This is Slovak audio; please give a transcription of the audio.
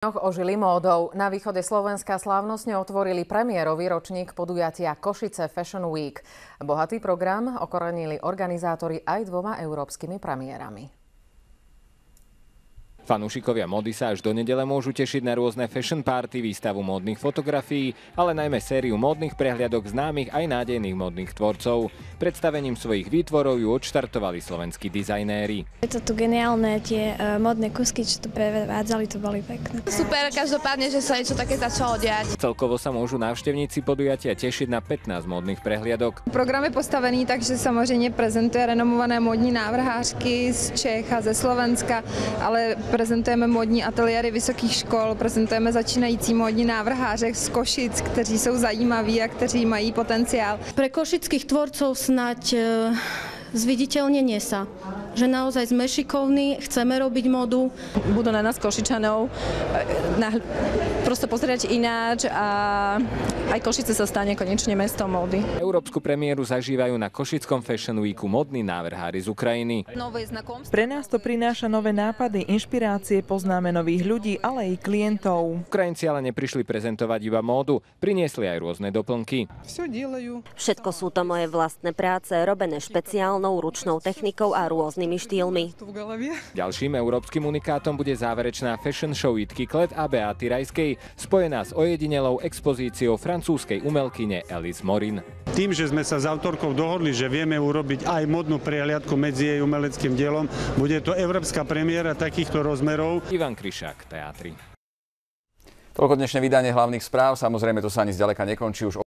Ožili módou. Na východe Slovenska slávnostne otvorili premiérový ročník podujatia Košice Fashion Week. Bohatý program okorenili organizátori aj 2 európskymi premiérami. Fanúšikovia módy sa až do nedele môžu tešiť na rôzne fashion party, výstavu módnych fotografií, ale najmä sériu módnych prehliadok známych aj nádejných módnych tvorcov. Predstavením svojich výtvorov ju odštartovali slovenskí dizajnéri. Je to tu geniálne, tie módne kusky, čo tu prevádzali, to boli pekné. Super, každopádne, že sa niečo také začalo diať. Celkovo sa môžu návštevníci podujatia tešiť na 15 módnych prehliadok. Program je postavený tak, že samozřejmě prezentuje renomované módní návrhářky z Čech a ze Slovenska, ale prezentujeme módní ateliéry vysokých škol, prezentujeme začínající módní návrháře z Košic, kteří jsou zajímaví a kteří mají potenciál. Pre košických tvorcov snať zviditeľnenie sa, že naozaj sme šikovní, chceme robiť módu. Budú na nás Košičanov prosto pozerať ináč a aj Košice sa stane konečne mestom módy. Európsku premiéru zažívajú na Košickom Fashion Weeku modní návrhári z Ukrajiny. Pre nás to prináša nové nápady, inšpirácie, poznáme nových ľudí, ale aj klientov. Ukrajinci ale neprišli prezentovať iba módu, priniesli aj rôzne doplnky. Všetko sú to moje vlastné práce, robené špeciálnou ručnou technikou a rôznymi štýlmi. Ďalším európskym unikátom bude záverečná fashion show Jitky Klet a Beaty Rajskej, spojená s ojedinelou expozíciou francúzskej umelkyne Alice Morin. Tým, že sme sa s autorkou dohodli, že vieme urobiť aj modnú prehliadku medzi jej umeleckým dielom, bude to európska premiéra takýchto rozmerov. Ivan Kryšák, Teatry. Toľko dnešné vydanie hlavných správ, samozrejme to sa ani zďaleka nekončí už.